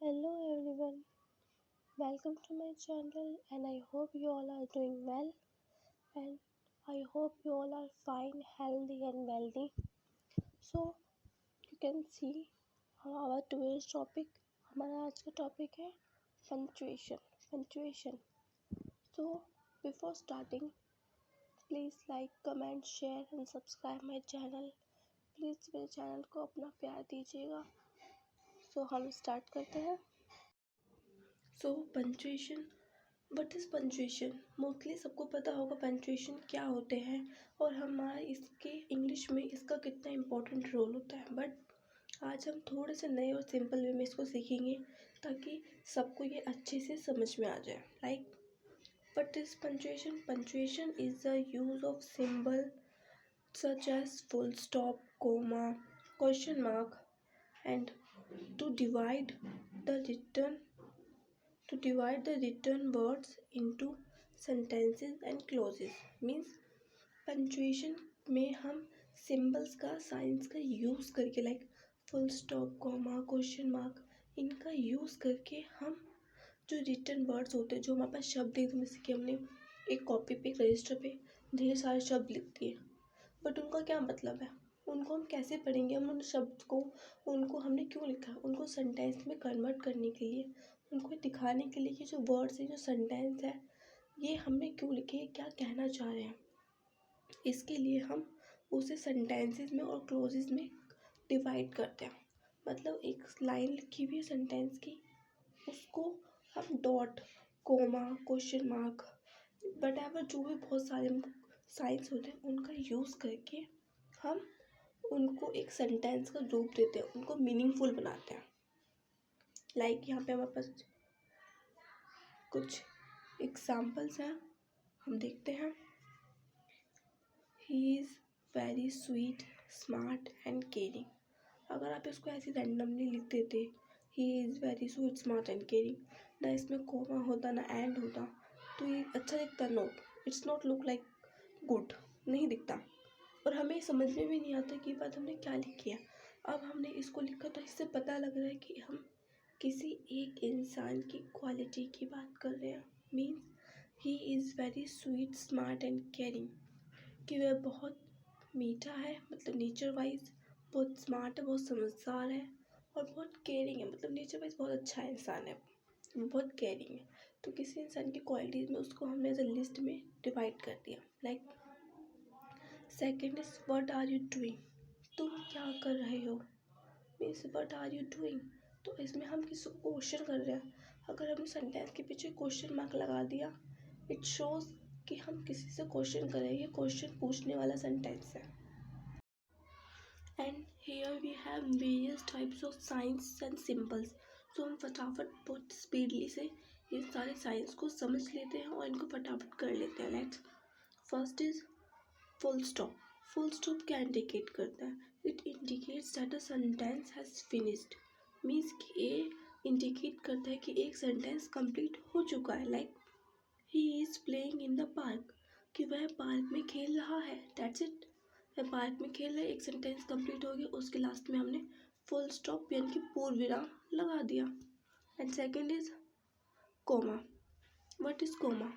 Hello everyone, welcome to my channel and I hope you all are doing well and I hope you all are fine, healthy and wealthy. So you can see our today's topic, हमारा आज का topic है punctuation. So before starting, please like, comment, share and subscribe my channel. Please मेरे channel को अपना प्यार दीजिएगा. So हम स्टार्ट करते हैं. So punctuation, what is punctuation? Mostly सबको पता होगा पंचुएशन क्या होते हैं और हमारे इसके इंग्लिश में इसका कितना इम्पोर्टेंट रोल होता है. बट आज हम थोड़े से नए और सिंपल वे में इसको सीखेंगे ताकि सबको ये अच्छे से समझ में आ जाए. Like what is punctuation? Punctuation is the use of symbol such as full stop, comma, question mark and to divide the written words into sentences and clauses. Means punctuation में हम सिंबल्स का, साइंस का use करके like full stop, comma, question mark, इनका use करके हम जो written words होते हैं, जो हमारे पास शब्द हैं, जैसे कि हमने एक कॉपी पे, एक रजिस्टर पे ढेर सारे शब्द लिख दिए, बट उनका क्या मतलब है, उनको हम कैसे पढ़ेंगे, हम उन शब्द को, उनको हमने क्यों लिखा, उनको सेंटेंस में कन्वर्ट करने के लिए, उनको दिखाने के लिए कि जो वर्ड्स है, जो सेंटेंस है, ये हमने क्यों लिखे, क्या कहना चाह रहे हैं. इसके लिए हम उसे सेंटेंसेस में और क्लोजेस में डिवाइड करते हैं. मतलब एक लाइन लिखी हुई है सेंटेंस की, उसको हम dot, comma, question mark, but ever जो भी बहुत सारे साइंस होते हैं, उनका यूज़ करके हम उनको एक सेंटेंस का रूप देते हैं, उनको मीनिंगफुल बनाते हैं. लाइक यहाँ पे हमारे पास कुछ एग्जाम्पल्स हैं, हम देखते हैं. He is very sweet, smart and caring. अगर आप इसको ऐसे रैंडमली लिख देते, he is very sweet, smart and caring, ना इसमें कोमा होता ना एंड होता, तो ये अच्छा दिखता. No, it's not look like good, नहीं दिखता और हमें समझ में भी नहीं आता कि बात हमने क्या लिखी है. अब हमने इसको लिखा तो इससे पता लग रहा है कि हम किसी एक इंसान की क्वालिटी की बात कर रहे हैं. Means he is very sweet, smart and caring, कि वह बहुत मीठा है, मतलब नेचर वाइज बहुत स्मार्ट है, बहुत समझदार है और बहुत केयरिंग है, मतलब नेचर वाइज बहुत अच्छा इंसान है, बहुत केयरिंग है. तो किसी इंसान की क्वालिटीज़ में उसको हमने एज अ लिस्ट में डिवाइड कर दिया. Like second is what are you doing? तुम क्या कर रहे हो? Means what are you doing, तो इसमें हम किसी को क्वेश्चन कर रहे हैं. अगर हमने सेंटेंस के पीछे क्वेश्चन मार्क लगा दिया, इट शोज कि हम किसी से क्वेश्चन कर रहे हैं, ये क्वेश्चन पूछने वाला सेंटेंस है. And here we have various types of signs and symbols. तो हम फटाफट बहुत स्पीडली से ये सारे साइंस को समझ लेते हैं और इनको फटाफट कर लेते हैं. Let's first is full stop. Full stop क्या इंडिकेट करता है? It indicates that a sentence has finished. Means कि ये इंडिकेट करता है कि एक सेंटेंस कंप्लीट हो चुका है. Like he is playing in the park, कि वह पार्क में खेल रहा है. दैट्स इट, वह पार्क में खेल रहा है. एक सेंटेंस कंप्लीट हो गया, उसके लास्ट में हमने फुल स्टॉप यानी कि पूर्ण विराम लगा दिया. And second is comma. What is comma?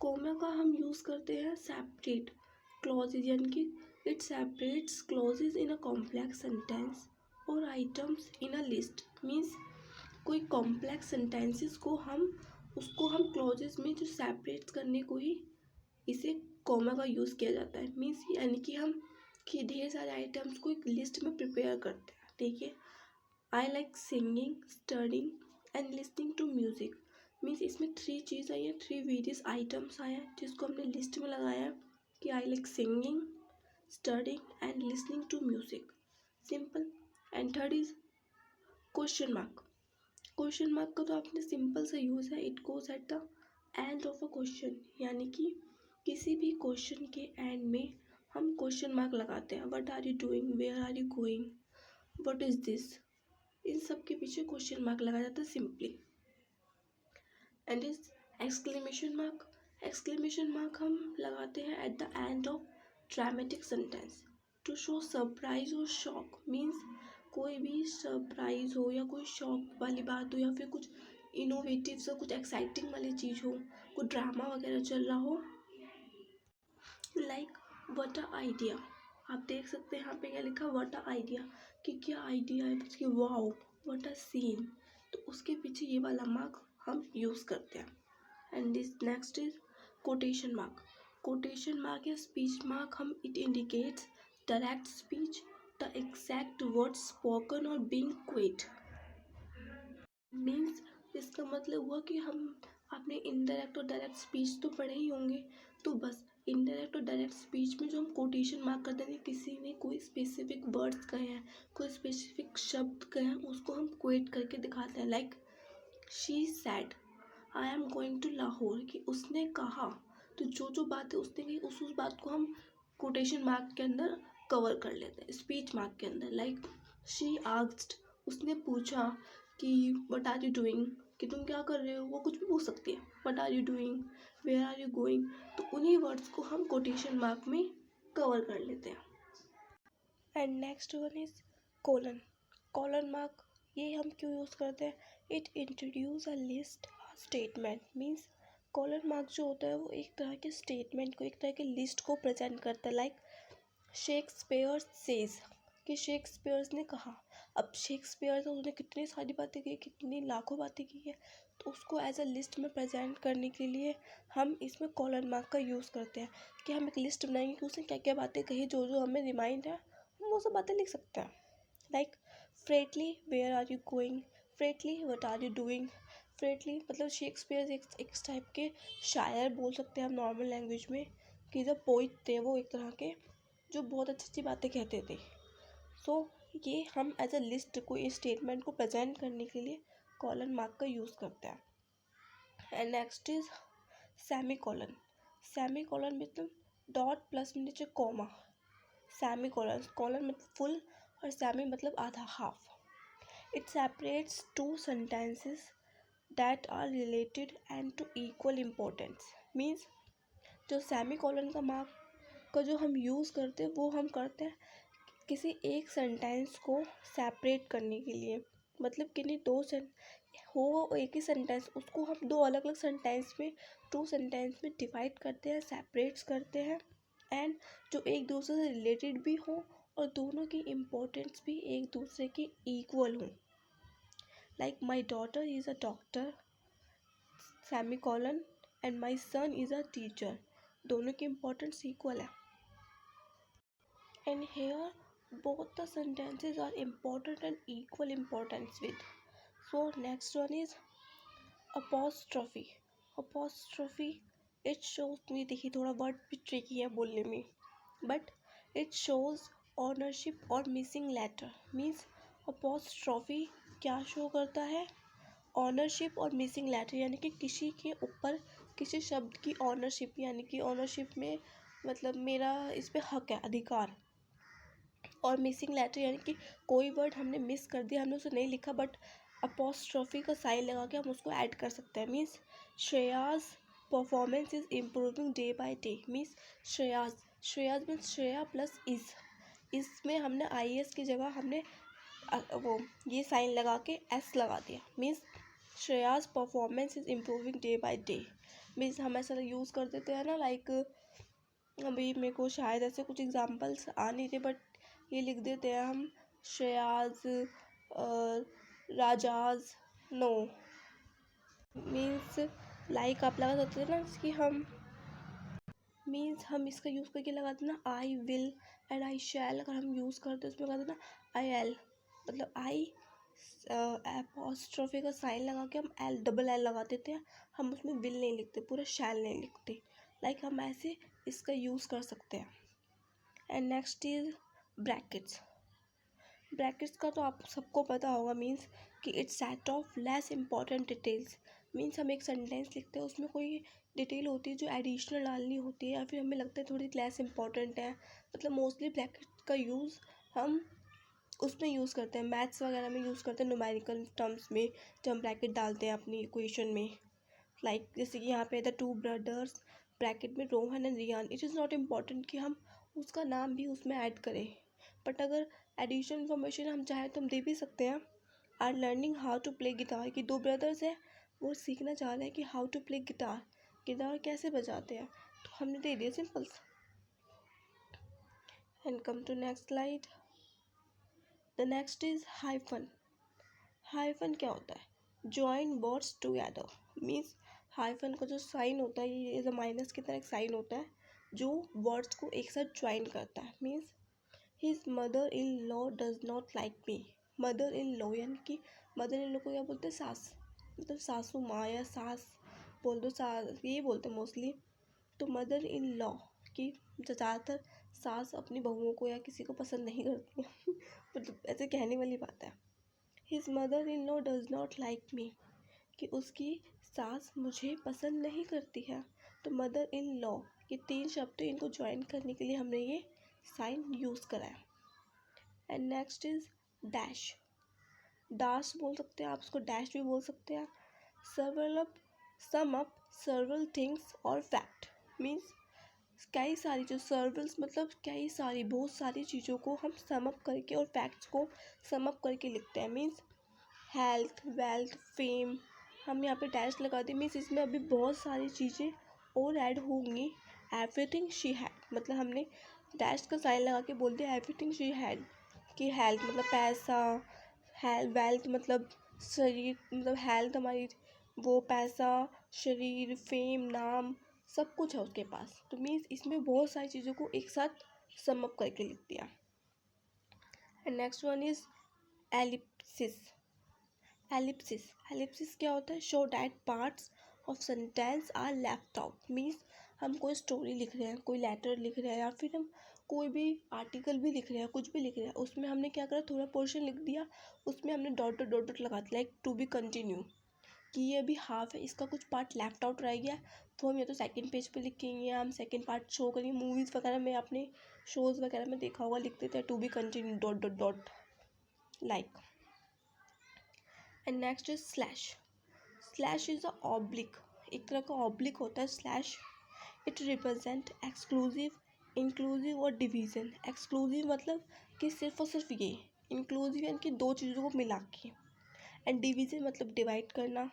Comma का हम यूज़ करते हैं सेपरेट क्लॉजेज, यानी कि it separates clauses in a complex sentence और items in a list. Means कोई कॉम्प्लेक्स सेंटेंसेस को उसको हम क्लॉजेज में जो सेपरेट करने को ही इसे कोमा का यूज़ किया जाता है. मीन्स यानी कि हम कि ढेर सारे आइटम्स को एक लिस्ट में प्रिपेयर करते हैं. देखिए, I like singing, studying and listening to music. Means इसमें 3 चीज़ आई हैं, 3 वेरियस आइटम्स आए हैं जिसको हमने लिस्ट में लगाया है कि I like singing, studying and listening to music. Simple. And third is question mark. Question mark का तो आपने सिंपल सा यूज़ है, it goes at the end of a question, यानी कि किसी भी क्वेश्चन के एंड में हम क्वेश्चन मार्क लगाते हैं. What are you doing, where are you going, what is this, इन सब के पीछे क्वेश्चन मार्क लगाया जाता है simply. And is exclamation mark. Exclamation mark हम लगाते हैं at the end of dramatic sentence to show surprise और शॉक. मीन्स कोई भी सरप्राइज हो या कोई शौक वाली बात हो या फिर कुछ इनोवेटिव सा कुछ एक्साइटिंग वाली चीज़ हो, कुछ ड्रामा वगैरह चल रहा हो, लाइक व्हाट अ आइडिया। आप देख सकते हैं यहाँ पे क्या लिखा, व्हाट अ आइडिया, कि क्या आइडिया है उसकी, वाओ व्हाट अ सीन। तो उसके पीछे ये वाला मार्क हम यूज़ करते हैं। And this next is quotation mark. Quotation mark या स्पीच मार्क हम it indicates direct speech, the exact word spoken और बीइंग क्विट। मीन्स इसका मतलब हुआ कि हम आपने इनडायरेक्ट और डायरेक्ट स्पीच तो पढ़े ही होंगे, तो बस इनडायरेक्ट और डायरेक्ट स्पीच में जो हम कोटेशन मार्क करते हैं, किसी ने कोई स्पेसिफिक वर्ड्स कहे हैं, कोई स्पेसिफिक शब्द कहे हैं, उसको हम क्वेट करके दिखाते हैं। Like she said I am going to Lahore, कि उसने कहा, तो जो बात है उसने कही, उस बात को हम कोटेशन मार्क के अंदर कवर कर लेते हैं, स्पीच मार्क के अंदर। लाइक शी आस्क्ड, उसने पूछा कि व्हाट आर यू डूइंग, कि तुम क्या कर रहे हो, वो कुछ भी पूछ सकती है, what are you doing, where are you going, तो उन्हीं वर्ड्स को हम कोटेशन मार्क में कवर कर लेते हैं। And next one is colon. Colon mark ये हम क्यों यूज़ करते हैं, it introduce a list statement. Means colon mark जो होता है वो एक तरह के स्टेटमेंट को, एक तरह के लिस्ट को प्रेजेंट करता है। लाइक शेक्सपियर सेज, कि शेक्सपियर ने कहा। अब शेक्सपियर तो उसने कितनी सारी बातें की, कितनी लाखों बातें की है, तो उसको एज अ लिस्ट में प्रेजेंट करने के लिए हम इसमें कॉलन मार्क का यूज़ करते हैं, कि हम एक लिस्ट बनाएंगे कि उसने क्या क्या बातें कही, जो जो हमें रिमाइंड है हम वो सब बातें लिख सकते हैं। लाइक फ्रेटली वेयर आर यू गोइंग, फ्रेटली व्हाट आर यू डूइंग। फ्रेटली मतलब शेक्सपियर एक टाइप के शायर बोल सकते हैं हम नॉर्मल लैंग्वेज में, कि जो पोइट थे वो एक तरह के जो बहुत अच्छी अच्छी बातें कहते थे। सो ये हम एज अ लिस्ट को, इस स्टेटमेंट को प्रेजेंट करने के लिए कॉलन मार्क का यूज़ करते हैं। And next is semi colon. Semi colon मतलब डॉट प्लस में नीचे कॉमा, सेमी कॉलन, कॉलन मतलब फुल और सेमी मतलब आधा, half. It separates two sentences that are related and to equal importance. Means जो सेमी कॉलन का मार्क का जो हम यूज़ करते हैं वो हम करते हैं किसी एक सेंटेंस को सेपरेट करने के लिए। मतलब किन्हीं दो हो एक ही सेंटेंस, उसको हम दो अलग अलग सेंटेंस में, टू सेंटेंस में डिवाइड करते हैं, सेपरेट्स करते हैं, एंड जो एक दूसरे से रिलेटेड भी हो और दोनों की इम्पोर्टेंस भी एक दूसरे के इक्वल हो। Like my daughter is a doctor semi colon and my son is a teacher, दोनों की इम्पोर्टेंस इक्वल है। And here both the sentences are important and equal importance with. So next one is apostrophe. Apostrophe it shows, नहीं देखिए थोड़ा word भी tricky है बोलने में, but it shows ownership और missing letter. Means apostrophe क्या शो करता है, ऑनरशिप और मिसिंग लेटर, यानी कि किसी के ऊपर किसी शब्द की ऑनरशिप, यानी कि ऑनरशिप में मतलब मेरा इस पे हक है, अधिकार। और मिसिंग लेटर यानी कि कोई वर्ड हमने मिस कर दिया, हमने उसे नहीं लिखा, बट अपोस्ट्रॉफी का साइन लगा के हम उसको ऐड कर सकते हैं। Means Shreya's performance is improving day by day. Means Shreya's means Shreya plus is, इसमें हमने आई एस की जगह हमने वो ये साइन लगा के एस लगा दिया। Means Shreya's performance is improving day by day. Means हम ऐसा यूज़ कर देते हैं ना, लाइक अभी मेरे को शायद ऐसे कुछ एग्जांपल्स आ नहीं थे, बट ये लिख देते हैं हम श्रेयाज राजाज नो। मीन्स लाइक आप लगा सकते हैं ना कि हम मीन्स हम इसका यूज़ करके लगाते ना आई विल एंड आई शैल, अगर हम यूज़ करते हैं उसमें लगाते ना आई एल, मतलब आई एपोस्ट्रोफी का साइन लगा के हम एल डबल एल लगा देते हैं, हम उसमें विल नहीं लिखते, पूरा शैल नहीं लिखते। लाइक हम ऐसे इसका यूज़ कर सकते हैं। And next is brackets. Brackets का तो आप सबको पता होगा, मीन्स कि it's set of less important details. Means हम एक सेंटेंस लिखते हैं, उसमें कोई डिटेल होती है जो एडिशनल डालनी होती है, या फिर हमें लगता है थोड़ी लेस इंपॉर्टेंट है, मतलब मोस्टली ब्रैकेट का यूज़ हम उसमें यूज़ करते हैं, मैथ्स वगैरह में यूज़ करते हैं, न्यूमेरिकल टर्म्स में जब हम ब्रैकेट डालते हैं अपनी इक्वेशन में। लाइक जैसे कि यहाँ पे द टू ब्रदर्स ब्रैकेट में Rohan and Riyan, it is not important कि हम उसका नाम भी उसमें ऐड करें, बट अगर एडिशनल इन्फॉर्मेशन हम चाहे तो हम दे भी सकते हैं। Are learning how to play guitar, कि 2 ब्रदर्स हैं, वो सीखना चाह रहे हैं कि how to play guitar, guitar कैसे बजाते हैं, तो हमने दे दिया simple. And come to next slide. The next is hyphen. Hyphen क्या होता है? Join words together, means hyphen का जो साइन होता है ये एज अ माइनस की तरह एक साइन होता है जो वर्ड्स को एक साथ ज्वाइन करता है। Means his mother in law does not like me. Mother in law यानी कि मदर इन लॉ को क्या बोलते हैं? सास, मतलब सासू माँ या सास बोल दो, सास यही बोलते हैं मोस्टली। तो मदर इन लॉ की ज़्यादातर सास अपनी बहुओं को या किसी को पसंद नहीं करती है मतलब ऐसे कहने वाली बात है। His mother in law does not like me, कि उसकी सास मुझे पसंद नहीं करती है। तो मदर इन लॉ ये 3 शब्द इनको ज्वाइन करने के लिए हमने ये साइन यूज़ करा है। And next is dash. Dash बोल सकते हैं आप, उसको डैश भी बोल सकते हैं। सम अप सर्वल थिंग्स और फैक्ट, मीन्स कई सारी, जो सर्वल्स मतलब कई सारी, बहुत सारी चीज़ों को हम सम अप करके और फैक्ट्स को सम अप करके लिखते हैं। मीन्स हेल्थ, वेल्थ, फेम, हम यहाँ पे डैश लगा दी, मीन्स इसमें अभी बहुत सारी चीज़ें और ऐड होंगी। एवरीथिंग शी हैड, मतलब हमने डैश का साइन लगा के बोल दिया एवरीथिंग शी हैड, कि हेल्थ मतलब पैसा, वेल्थ मतलब शरीर, मतलब हेल्थ हमारी वो पैसा, शरीर, फेम, नाम, सब कुछ है उसके पास। तो मीन्स इसमें बहुत सारी चीज़ों को एक साथ सम अप करके लिख दिया। And next one is ellipsis. Ellipsis क्या होता है? Show that parts of sentence are left out, means हम कोई स्टोरी लिख रहे हैं, कोई लेटर लिख रहे हैं, या फिर हम कोई भी आर्टिकल भी लिख रहे हैं, कुछ भी लिख रहे हैं, उसमें हमने क्या करा, थोड़ा पोर्शन लिख दिया, उसमें हमने डॉट डॉट डॉट डॉट लगा दिया, लाइक टू बी कंटिन्यू, कि ये अभी हाफ है, इसका कुछ पार्ट लेफ्ट आउट रह गया, तो हम या तो सेकंड पेज पे लिखेंगे या हम सेकंड पार्ट शो करेंगे। मूवीज़ वगैरह में आपने शोज़ वगैरह में देखा होगा, लिख देते हैं to be continue dot dot dot like. And next is slash. Slash is a oblique, एक तरह का ऑब्लिक होता है slash. It represent exclusive, inclusive और डिवीज़न। एक्सक्लूसिव मतलब कि सिर्फ और सिर्फ ये, इंक्लूसिव यानी कि 2 चीज़ों को मिला के, एंड डिवीज़न मतलब डिवाइड करना,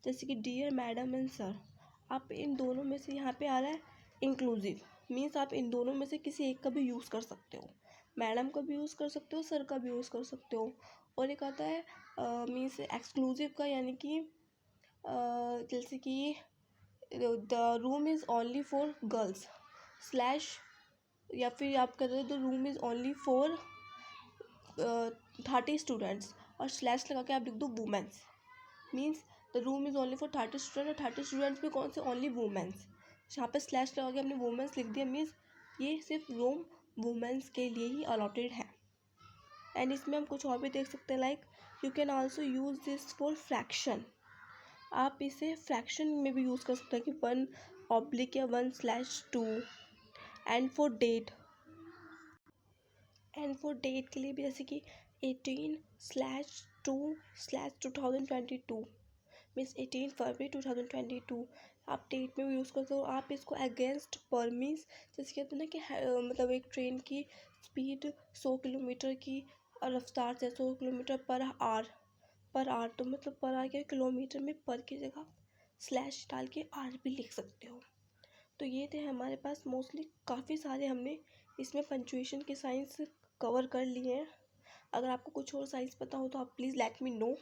जैसे कि डियर मैडम एंड सर। आप इन दोनों में से यहाँ पे आ रहा है इंक्लूसिव, मीन्स आप इन दोनों में से किसी एक का भी यूज़ कर सकते हो, मैडम का भी यूज़ कर सकते हो, सर का भी यूज़ कर सकते हो। और एक आता है मीन्स एक्सक्लूसिव का, यानी कि जैसे कि the room is only for girls slash, या फिर आप कहते हो the room is only for 30 students और स्लैश लगा के आप लिख दो women's, means the room is only for 30 student, और 30 स्टूडेंट्स में कौन से? Only women's. यहाँ पे स्लैश लगा के हमने वुमेंस लिख दिया, मीन्स ये सिर्फ रूम वुमेंस के लिए ही अलॉटेड है। एंड इसमें हम कुछ और भी देख सकते हैं, like you can also use this for fraction. आप इसे फ्रैक्शन में भी यूज़ कर सकते हैं कि 1 ऑब्लिक या 1/2। एंड फॉर डेट, के लिए भी, जैसे कि 18/2/2022, मीन्स 18 फरवरी 2022, आप डेट में भी यूज़ करते हो। आप इसको अगेंस्ट पर, मीन्स जैसे कहते हैं ना कि मतलब एक ट्रेन की स्पीड 100 किलोमीटर की रफ्तार से 100 किलोमीटर पर आर, तो मतलब पर आर के किलोमीटर में पर की जगह स्लैश डाल के आर भी लिख सकते हो। तो ये थे हमारे पास मोस्टली काफ़ी सारे, हमने इसमें पंचुएशन के साइंस कवर कर लिए हैं। अगर आपको कुछ और साइंस पता हो तो आप प्लीज़ लेट मी नो।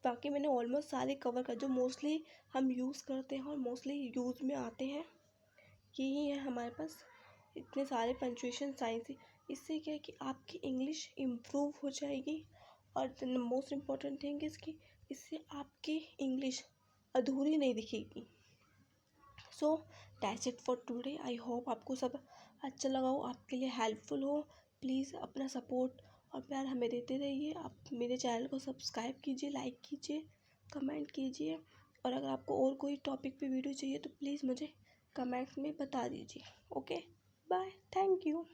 बाकी मैंने ऑलमोस्ट सारे कवर कर, जो मोस्टली हम यूज़ करते हैं और मोस्टली यूज़ में आते हैं, यही है हमारे पास। इतने सारे पंचुएशन साइंस, इससे क्या है कि आपकी इंग्लिश इम्प्रूव हो जाएगी। और the most important thing is कि इससे आपकी इंग्लिश अधूरी नहीं दिखेगी। So that's it for today. I hope आपको सब अच्छा लगा हो, आपके लिए हेल्पफुल हो। प्लीज़ अपना सपोर्ट और प्यार हमें देते रहिए। आप मेरे चैनल को सब्सक्राइब कीजिए, लाइक कीजिए, कमेंट कीजिए, और अगर आपको और कोई टॉपिक पे वीडियो चाहिए तो प्लीज़ मुझे कमेंट्स में बता दीजिए। Okay, bye, thank you.